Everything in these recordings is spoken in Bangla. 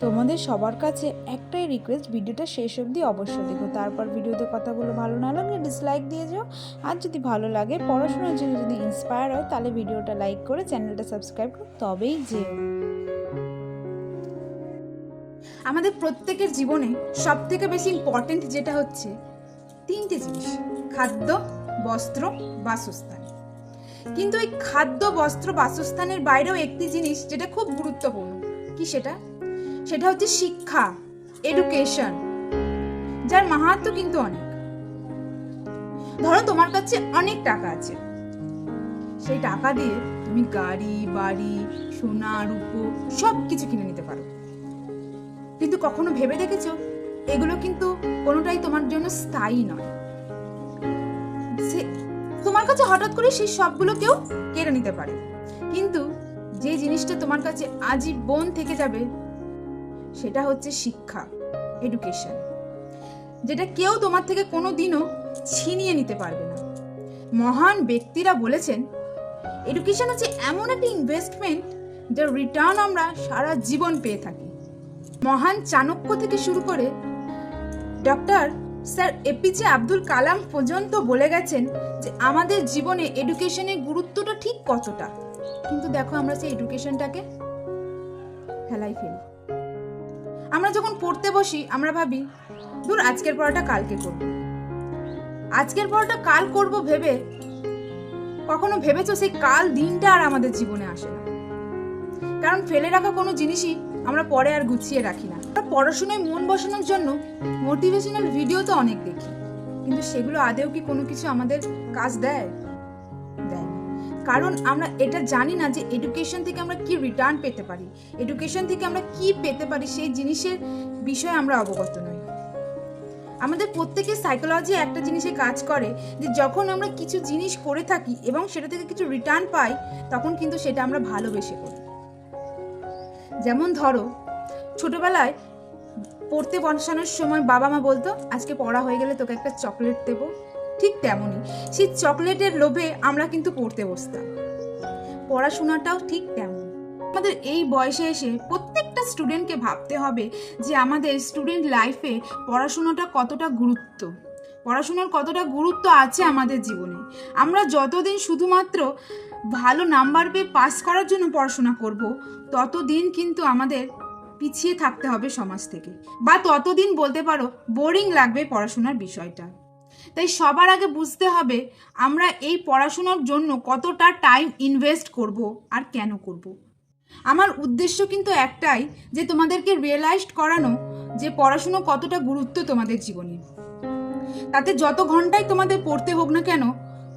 তোমাদের সবার কাছে একটাই রিকোয়েস্ট, ভিডিওটা শেষ অবধি অবশ্যই দেখো। তারপর ভিডিওতে কথাগুলো ভালো না লাগলে ডিসলাইক দিয়ে যাও, আর যদি ভালো লাগে, পড়াশোনার জন্য যদি ইন্সপায়ার হয়, তাহলে ভিডিওটা লাইক করে চ্যানেলটা সাবস্ক্রাইব করো, তবেই যেও। আমাদের প্রত্যেকের জীবনে সব থেকে বেশি ইম্পর্টেন্ট যেটা হচ্ছে তিনটে জিনিস: খাদ্য, বস্ত্র, বাসস্থান। কিন্তু এই খাদ্য, বস্ত্র, বাসস্থানের বাইরেও একটি জিনিস যেটা খুব গুরুত্বপূর্ণ। কি সেটা? সেটা হচ্ছে শিক্ষা, এডুকেশন, যার মাহাত্ম্য কিন্তু অনেক। ধরো তোমার কাছে অনেক টাকা আছে, সেই টাকা দিয়ে তুমি গাড়ি, বাড়ি, সোনা, রূপো সব কিছু কিনে নিতে পারো। কিন্তু কখনো ভেবে দেখেছো এগুলো কিন্তু কোনোটাই তোমার জন্য স্থায়ী নয়। তোমার কাছে হঠাৎ করে সেই সবগুলো কেউ কেড়ে নিতে পারে, কিন্তু যে জিনিসটা তোমার কাছে আজীবন থেকে যাবে সেটা হচ্ছে শিক্ষা, এডুকেশন, যেটা কেউ তোমার থেকে কোনোদিনও ছিনিয়ে নিতে পারবে না। মহান ব্যক্তিরা বলেছেন এডুকেশন হচ্ছে এমন একটা ইনভেস্টমেন্ট যার রিটার্ন আমরা সারা জীবন পেয়ে থাকি। মহান চাণক্য থেকে শুরু করে doctor sir APJ Abdul Kalam পর্যন্ত বলে গেছেন যে আমাদের জীবনে এডুকেশনের গুরুত্বটা ঠিক কতটা। কিন্তু দেখো আমরা সেই এডুকেশনটাকে ফেলাই ফেলি। আমরা যখন পড়তে বসি আমরা ভাবি দূর, আজকের পড়াটা কালকে করব, আজকের পড়াটা কাল করব ভেবে কখনো ভেবেছো সেই কাল দিনটা আর আমাদের জীবনে আসে না। কারণ ফেলে রাখা কোনো জিনিসই আমরা পরে আর গুছিয়ে রাখি না। আমরা পড়াশোনায় মন বসানোর জন্য মোটিভেশনাল ভিডিও তো অনেক দেখি, কিন্তু সেগুলো আদেও কি কোনো কিছু আমাদের কাজ দেয়? দেয় না। কারণ আমরা এটা জানি না যে এডুকেশন থেকে আমরা কি রিটার্ন পেতে পারি, এডুকেশন থেকে আমরা কি পেতে পারি, সেই জিনিসের বিষয়ে আমরা অবগত নই। আমাদের প্রত্যেকের সাইকোলজি একটা জিনিসে কাজ করে যে যখন আমরা কিছু জিনিস করে থাকি এবং সেটা থেকে কিছু রিটার্ন পাই, তখন কিন্তু সেটা আমরা ভালোবেসে করি। যেমন ধরো ছোটবেলায় পড়তে বসানোর সময় বাবা মা বলতো আজকে পড়া হয়ে গেলে তোকে একটা চকলেট দেবো, ঠিক তেমনই সেই চকলেটের লোভে আমরা কিন্তু পড়তে বসতাম। পড়াশোনাটাও ঠিক তেমন। আমাদের এই বয়সে এসে প্রত্যেকটা স্টুডেন্টকে ভাবতে হবে যে আমাদের স্টুডেন্ট লাইফে পড়াশোনাটা কতটা গুরুত্ব, পড়াশোনার কতটা গুরুত্ব আছে আমাদের জীবনে। আমরা যতদিন শুধুমাত্র ভালো নাম্বার পেয়ে পাস করার জন্য পড়াশোনা করব, ততদিন কিন্তু আমাদের পিছিয়ে থাকতে হবে সমাজ থেকে, বা ততদিন বলতে পারো বোরিং লাগবে পড়াশোনার বিষয়টা। তাই সবার আগে বুঝতে হবে আমরা এই পড়াশোনার জন্য কতটা টাইম ইনভেস্ট করব আর কেন করব। আমার উদ্দেশ্য কিন্তু একটাই, যে তোমাদেরকে রিয়েলাইজ করানো যে পড়াশোনা কতটা গুরুত্ব তোমাদের জীবনে। তাতে যত ঘন্টায় তোমাদের পড়তে হোক না কেন,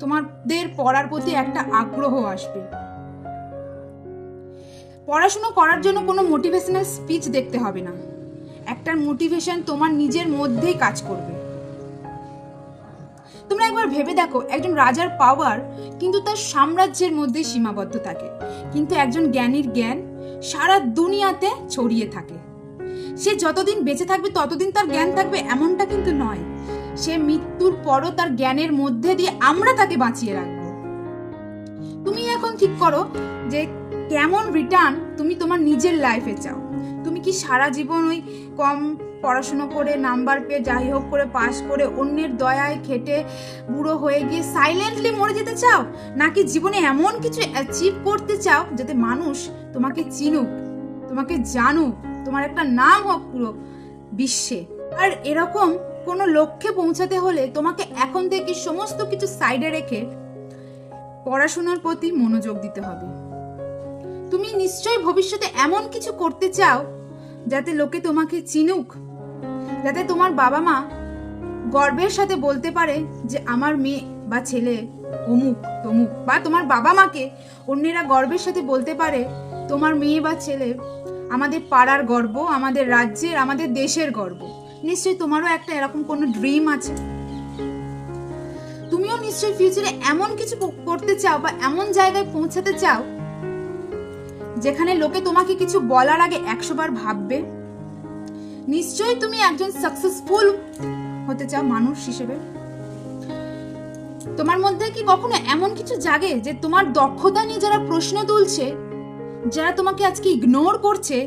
তোমাদের পড়ার প্রতি একটা আগ্রহ আসবে। পড়াশোনা করার জন্য কোনো মোটিভেশনাল স্পিচ দেখতে হবে না, একটা মোটিভেশন তোমার নিজের মধ্যেই কাজ করবে। তোমরা একবার ভেবে দেখো, একজন রাজার পাওয়ার কিন্তু তার সাম্রাজ্যের মধ্যে সীমাবদ্ধ থাকে, কিন্তু একজন জ্ঞানীর জ্ঞান সারা দুনিয়াতে ছড়িয়ে থাকে। সে যতদিন বেঁচে থাকবে ততদিন তার জ্ঞান থাকবে এমনটা কিন্তু নয়, সে মৃত্যুর পরও তার জ্ঞানের মধ্যে দিয়ে আমরা তাকে বাঁচিয়ে রাখবো। তুমি এখন ঠিক করো যে কেমন রিটার্ন তুমি তোমার নিজের লাইফে চাও। তুমি কি সারা জীবন ওই কম পড়াশোনা করে নাম্বার পেয়ে যাই হোক করে পাস করে অন্যের দয়ায় খেটে বুড়ো হয়ে গিয়ে সাইলেন্টলি মরে যেতে চাও, নাকি জীবনে এমন কিছু অ্যাচিভ করতে চাও যাতে মানুষ তোমাকে চিনুক, তোমাকে জানুক, তোমার একটা নাম হোক পুরো বিশ্বে? আর এরকম কোনো লক্ষ্যে পৌঁছাতে হলে তোমাকে এখন থেকে সমস্ত কিছু সাইডে রেখে পড়াশোনার প্রতি মনোযোগ দিতে হবে। তুমি নিশ্চয়ই ভবিষ্যতে এমন কিছু করতে চাও যাতে লোকে তোমাকে চিনুক, যাতে তোমার বাবা মা গর্বের সাথে বলতে পারে যে আমার মেয়ে বা ছেলে অমুক তমুক, বা তোমার বাবা মাকে অন্যেরা গর্বের সাথে বলতে পারে তোমার মেয়ে বা ছেলে আমাদের পাড়ার গর্ব, আমাদের রাজ্যের, আমাদের দেশের গর্ব। নিশ্চয়ই তোমারও একটা এরকম কোনো ড্রিম আছে। তুমিও নিশ্চয়ই ফিউচারে এমন কিছু করতে চাও বা এমন জায়গায় পৌঁছাতে চাও যেখানে লোকে তোমাকে কিছু বলার আগে 100 বার ভাববে। নিশ্চয়ই তুমি একজন সাকসেসফুল হতে চাও মানুষ হিসেবে। তোমার মধ্যে কি কখনো এমন কিছু জাগে যে তোমার দক্ষতা নিয়ে যারা প্রশ্ন তুলছে, যারা তোমাকে আজকে ইগনোর করছে,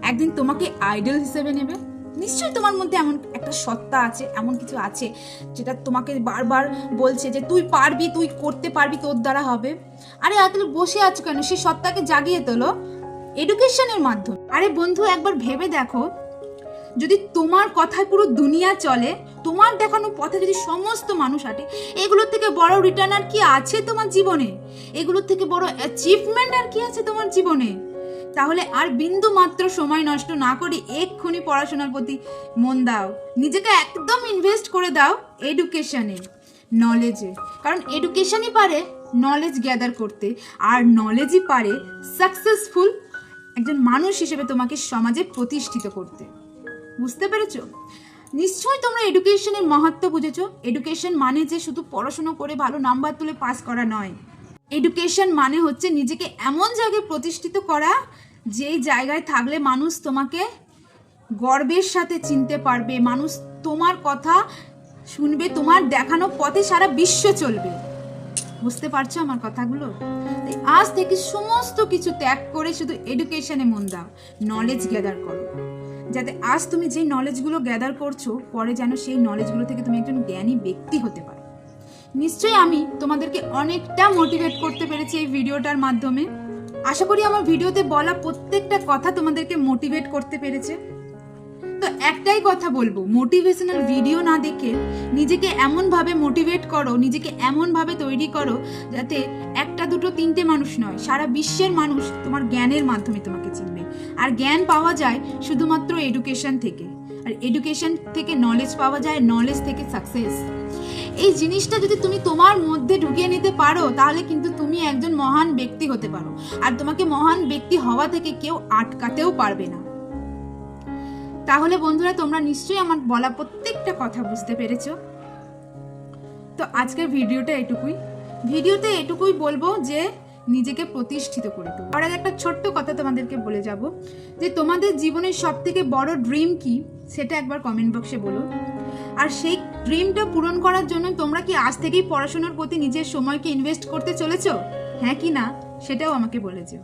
একদিন তোমাকে আইডল হিসেবে নেবে। নিশ্চয়ই তোমার মধ্যে এমন একটা সত্তা আছে, এমন কিছু আছে যেটা তোমাকে বারবার বলছে যে তুই পারবি, তুই করতে পারবি, তোর দ্বারা হবে। আরে আজকাল বসে আছো কেন? সেই সত্তাকে জাগিয়ে তোলো এডুকেশনের মাধ্যমে। আরে বন্ধু, একবার ভেবে দেখো, যদি তোমার কথায় পুরো দুনিয়া চলে, তোমার দেখানো পথে যদি সমস্ত মানুষ হাঁটে, এগুলোর থেকে বড় রিটার্ন আর কি আছে তোমার জীবনে? এগুলোর থেকে বড় অ্যাচিভমেন্ট আর কি আছে তোমার জীবনে? তাহলে আর বিন্দু মাত্র সময় নষ্ট না করে এক্ষুনি পড়াশোনার প্রতি মন দাও, নিজেকে একদম ইনভেস্ট করে দাও এডুকেশনে, নলেজে। কারণ এডুকেশনই পারে নলেজ গ্যাদার করতে, আর নলেজই পারে সাকসেসফুল একজন মানুষ হিসেবে তোমাকে সমাজে প্রতিষ্ঠিত করতে। বুঝতে পেরেছো? নিশ্চয়ই তোমরা এডুকেশনের মাহাত্ম্য বুঝেছো। এডুকেশন মানে যে শুধু পড়াশোনা করে ভালো নাম্বার তুলে পাস করা নয়। এডুকেশন মানে হচ্ছে নিজেকে এমন জায়গায় প্রতিষ্ঠিত করা, যেই জায়গায় থাকলে মানুষ তোমাকে গর্বের সাথে চিনতে পারবে, মানুষ তোমার কথা শুনবে, তোমার দেখানো পথে সারা বিশ্ব চলবে। বুঝতে পারছো আমার কথাগুলো? তাই আজ থেকে সমস্ত কিছু ত্যাগ করে শুধু এডুকেশনে মন দাও, নলেজ গ্যাদার করো, যাতে আজ তুমি যে নলেজগুলো গ্যাদার করছো, পরে যেন সেই নলেজগুলো থেকে তুমি একজন জ্ঞানী ব্যক্তি হতে পারো। নিশ্চয়ই আমি তোমাদেরকে অনেকটা মোটিভেট করতে পেরেছি এই ভিডিওটার মাধ্যমে। আশা করি আমার ভিডিওতে বলা প্রত্যেকটা কথা তোমাদেরকে মোটিভেট করতে পেরেছে। তো একটাই কথা বলবো, মোটিভেশনাল ভিডিও না দেখে নিজেকে এমনভাবে মোটিভেট করো, নিজেকে এমনভাবে তৈরি করো যাতে একটা দুটো তিনটে মানুষ নয়, সারা বিশ্বের মানুষ তোমার জ্ঞানের মাধ্যমে তোমাকে চিনবে। আর জ্ঞান পাওয়া যায় শুধুমাত্র এডুকেশন থেকে, আর এডুকেশন থেকে নলেজ পাওয়া যায়, নলেজ থেকে সাকসেস। এই জিনিসটা যদি তুমি তোমার মধ্যে ঢুকিয়ে নিতে পারো, তাহলে কিন্তু তুমি একজন মহান ব্যক্তি হতে পারো, আর তোমাকে মহান ব্যক্তি হওয়া থেকে কেউ আটকাতেও পারবে না। তাহলে বন্ধুরা, তোমরা নিশ্চয়ই আমার বলা প্রত্যেকটা কথা বুঝতে পেরেছো। তো আজকের ভিডিওতে এটুকুই বলবো যে নিজেকে প্রতিষ্ঠিত করে তুলো। আর একটা ছোট্ট কথা তোমাদেরকে বলে যাব, যে তোমাদের জীবনের সব থেকে বড় ড্রিম কি সেটা একবার কমেন্ট বক্সে বলো। আর সেই ড্রিমটা পূরণ করার জন্য তোমরা কি আজ থেকেই পড়াশোনার প্রতি নিজের সময়কে ইনভেস্ট করতে চলেছো? হ্যাঁ কি না সেটাও আমাকে বলে যেও।